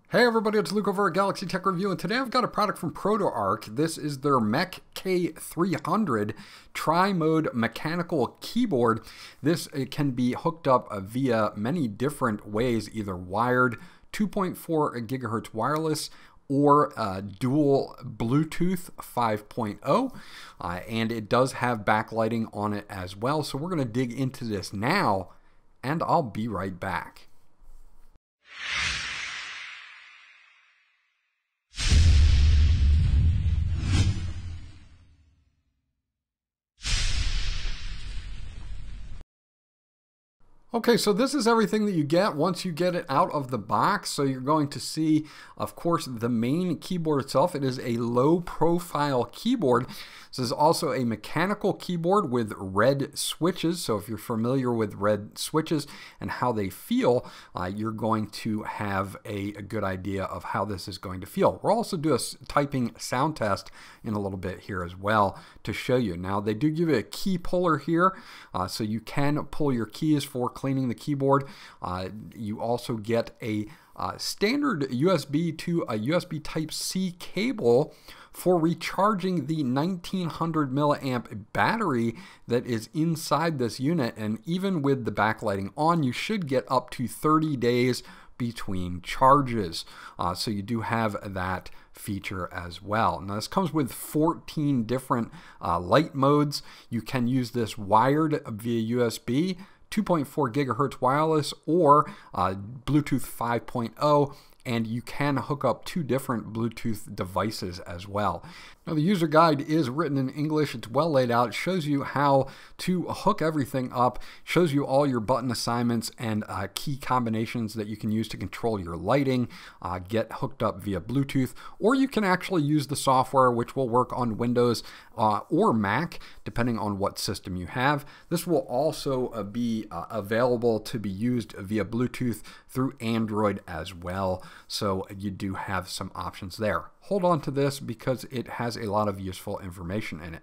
Hey everybody, it's Luke over at Galaxy Tech Review, and today I've got a product from ProtoArc. This is their MECH K300 tri-mode mechanical keyboard. This can be hooked up via many different ways, either wired, 2.4 gigahertz wireless, or dual Bluetooth 5.0, and it does have backlighting on it as well. So we're going to dig into this now, and I'll be right back. Okay, so this is everything that you get once you get it out of the box. So you're going to see, of course, the main keyboard itself. It is a low profile keyboard. This is also a mechanical keyboard with red switches. So if you're familiar with red switches and how they feel, you're going to have a good idea of how this is going to feel. We'll also do a typing sound test in a little bit here as well to show you. Now, they do give you a key puller here, so you can pull your keys for cleaning the keyboard. You also get a standard USB to a USB Type-C cable for recharging the 1900 milliamp battery that is inside this unit. And even with the backlighting on, you should get up to 30 days between charges. So you do have that feature as well. Now this comes with 14 different light modes. You can use this wired via USB, 2.4 gigahertz wireless, or Bluetooth 5.0, and you can hook up two different Bluetooth devices as well. Now the user guide is written in English. It's well laid out. It shows you how to hook everything up, shows you all your button assignments and key combinations that you can use to control your lighting, get hooked up via Bluetooth, or you can actually use the software, which will work on Windows or Mac, depending on what system you have. This will also be available to be used via Bluetooth through Android as well. So you do have some options there. Hold on to this because it has a lot of useful information in it.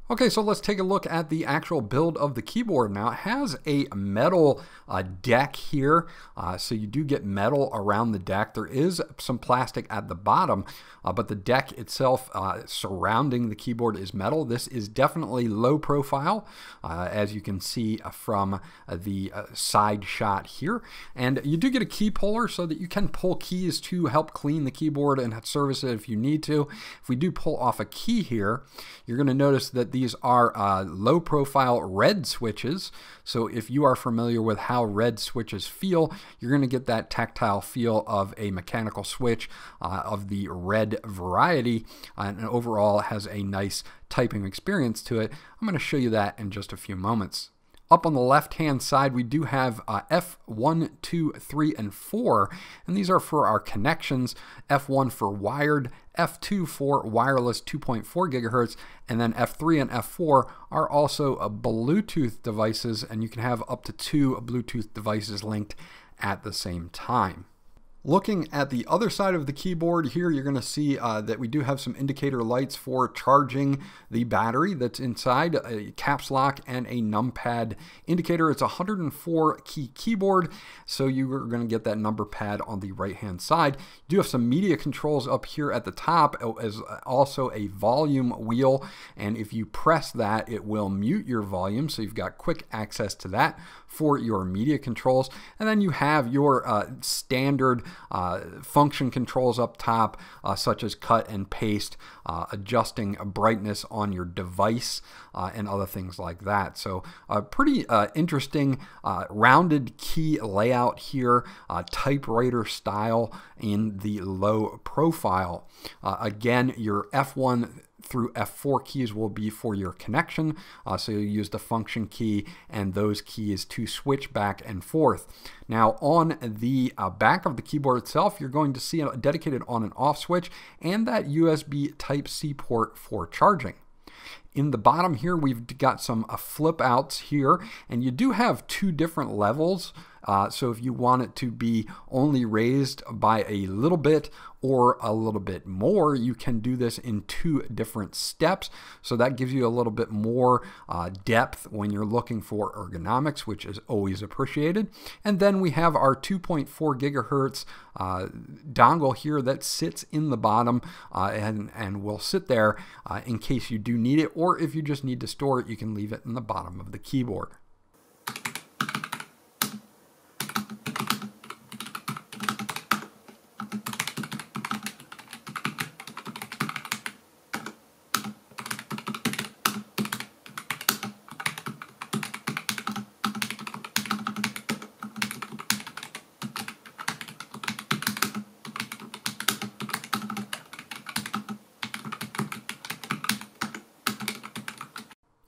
Okay, so let's take a look at the actual build of the keyboard now. It has a metal deck here, so you do get metal around the deck. There is some plastic at the bottom, but the deck itself surrounding the keyboard is metal. This is definitely low profile, as you can see from the side shot here. And you do get a key puller so that you can pull keys to help clean the keyboard and service it if you need to. If we do pull off a key here, you're going to notice that these are low profile red switches. So if you are familiar with how red switches feel, you're going to get that tactile feel of a mechanical switch of the red variety, and overall has a nice typing experience to it. I'm going to show you that in just a few moments. Up on the left-hand side, we do have F1, 2, 3, and 4, and these are for our connections. F1 for wired, F2 for wireless 2.4 gigahertz, and then F3 and F4 are also Bluetooth devices, and you can have up to 2 Bluetooth devices linked at the same time. Looking at the other side of the keyboard here, you're going to see that we do have some indicator lights for charging the battery that's inside, a caps lock, and a numpad indicator. It's a 104 key keyboard, so you're going to get that number pad on the right hand side. You do have some media controls up here at the top, as also a volume wheel, and if you press that, it will mute your volume, so you've got quick access to that for your media controls. And then you have your standard function controls up top, such as cut and paste, adjusting brightness on your device, and other things like that. So a pretty interesting rounded key layout here, typewriter style in the low profile. Again, your F1 through F4 keys will be for your connection, so you'll use the function key and those keys to switch back and forth. Now on the back of the keyboard itself, you're going to see a dedicated on and off switch and that USB Type-C port for charging. In the bottom here, we've got some flip outs here, and you do have two different levels. So if you want it to be only raised by a little bit or a little bit more, you can do this in two different steps. So that gives you a little bit more depth when you're looking for ergonomics, which is always appreciated. And then we have our 2.4 gigahertz dongle here that sits in the bottom and will sit there in case you do need it, or if you just need to store it, you can leave it in the bottom of the keyboard.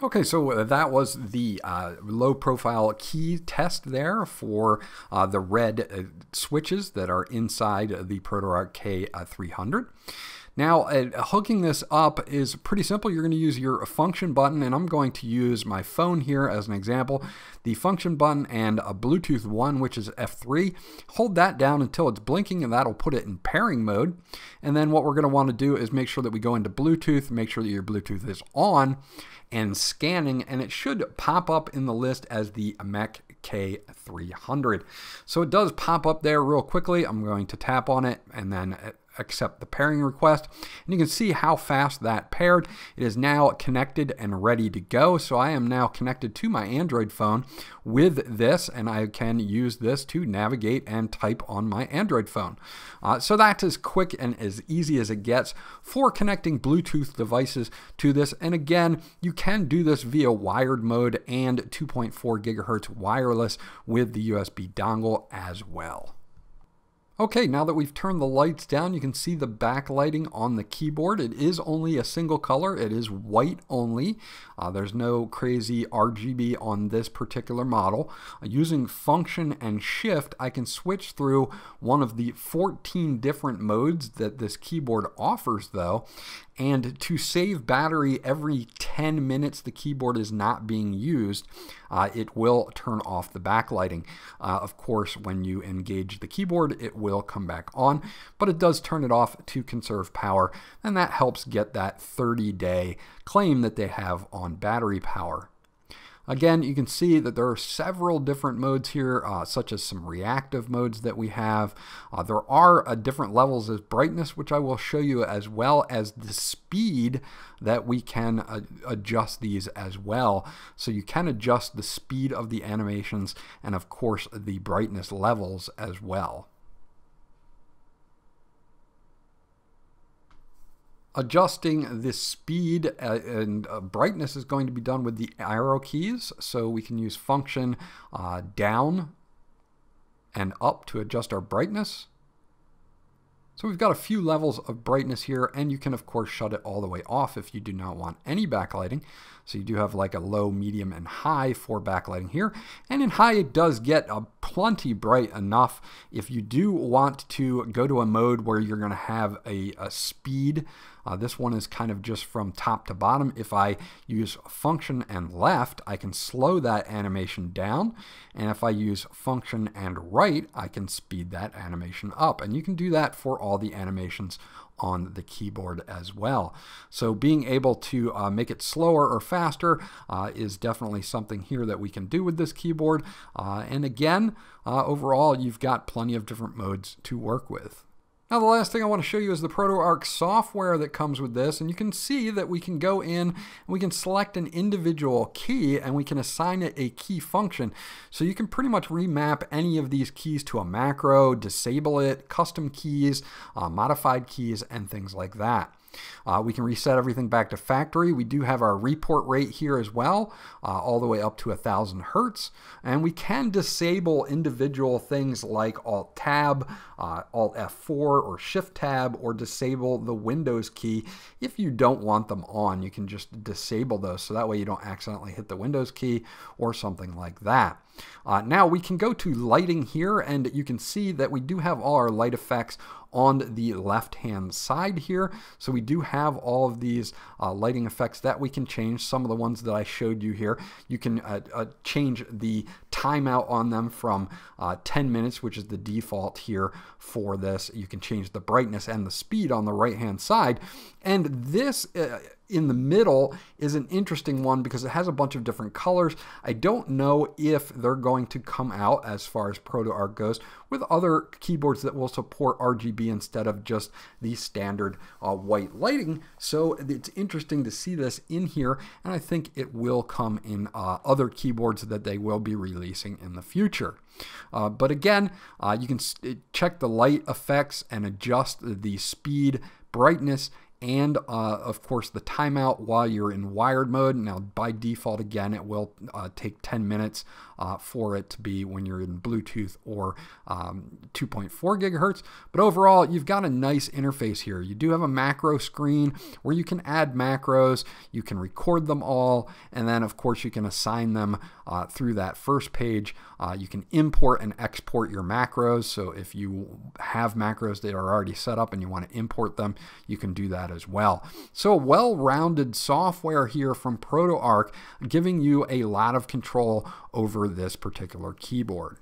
Okay, so that was the low profile key test there for the red switches that are inside the ProtoArc K300. Now, hooking this up is pretty simple. You're going to use your function button, and I'm going to use my phone here as an example. The function button and a Bluetooth 1, which is F3. Hold that down until it's blinking, and that'll put it in pairing mode. And then what we're going to want to do is make sure that we go into Bluetooth, make sure that your Bluetooth is on, and scanning, and it should pop up in the list as the MECH K300. So it does pop up there real quickly. I'm going to tap on it and then accept the pairing request, and you can see how fast that paired. It is now connected and ready to go. So I am now connected to my Android phone with this, and I can use this to navigate and type on my Android phone. So that's as quick and as easy as it gets for connecting Bluetooth devices to this. And again, you can do this via wired mode and 2.4 gigahertz wireless with the USB dongle as well. Okay, now that we've turned the lights down, you can see the backlighting on the keyboard. It is only a single color. It is white only. There's no crazy RGB on this particular model. Using function and shift, I can switch through one of the 14 different modes that this keyboard offers though. And to save battery every 10 minutes the keyboard is not being used, it will turn off the backlighting. Of course, when you engage the keyboard, it will come back on, but it does turn it off to conserve power, and that helps get that 30-day claim that they have on battery power. Again, you can see that there are several different modes here, such as some reactive modes that we have. There are different levels of brightness, which I will show you, as well as the speed that we can adjust these as well. So you can adjust the speed of the animations and, of course, the brightness levels as well. Adjusting the speed and brightness is going to be done with the arrow keys, so we can use function down and up to adjust our brightness. So we've got a few levels of brightness here, and you can of course shut it all the way off if you do not want any backlighting. So you do have like a low, medium, and high for backlighting here. And in high, it does get plenty bright enough. If you do want to go to a mode where you're going to have a speed, this one is kind of just from top to bottom. If I use function and left, I can slow that animation down. And if I use function and right, I can speed that animation up. And you can do that for all the animations on the keyboard as well. So being able to make it slower or faster is definitely something here that we can do with this keyboard. And again, overall, you've got plenty of different modes to work with. Now the last thing I want to show you is the ProtoArc software that comes with this, and you can see that we can go in and we can select an individual key and we can assign it a key function. So you can pretty much remap any of these keys to a macro, disable it, custom keys, modified keys, and things like that. We can reset everything back to factory. We do have our report rate here as well, all the way up to 1000 Hertz. And we can disable individual things like Alt-Tab, Alt-F4, or Shift-Tab, or disable the Windows key. If you don't want them on, you can just disable those, so that way you don't accidentally hit the Windows key or something like that. Now we can go to lighting here, and you can see that we do have all our light effects on the left hand side here. So we do have all of these lighting effects that we can change. Some of the ones that I showed you here, you can change the timeout on them from 10 minutes, which is the default here for this. You can change the brightness and the speed on the right hand side. And this in the middle is an interesting one because it has a bunch of different colors. I don't know if they're going to come out, as far as ProtoArc goes, with other keyboards that will support RGB instead of just the standard white lighting. So it's interesting to see this in here, and I think it will come in other keyboards that they will be releasing in the future. But again, you can check the light effects and adjust the speed, brightness, and of course the timeout while you're in wired mode. Now by default, again, it will take 10 minutes for it to be when you're in Bluetooth or 2.4 gigahertz. But overall, you've got a nice interface here. You do have a macro screen where you can add macros, you can record them all, and then of course you can assign them through that first page. You can import and export your macros. So if you have macros that are already set up and you want to import them, you can do that as well. So well-rounded software here from ProtoArc, giving you a lot of control over this particular keyboard.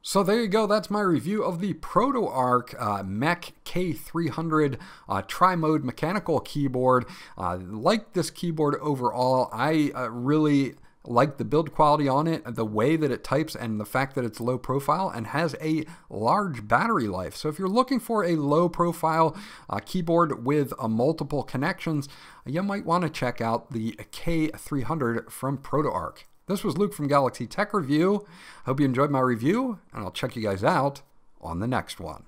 So there you go, that's my review of the ProtoArc MECH K300 tri-mode mechanical keyboard. Like this keyboard overall. I really like the build quality on it, the way that it types, and the fact that it's low profile and has a large battery life. So if you're looking for a low profile keyboard with multiple connections, you might want to check out the K300 from ProtoArc. This was Luke from Galaxy Tech Review. Hope you enjoyed my review, and I'll check you guys out on the next one.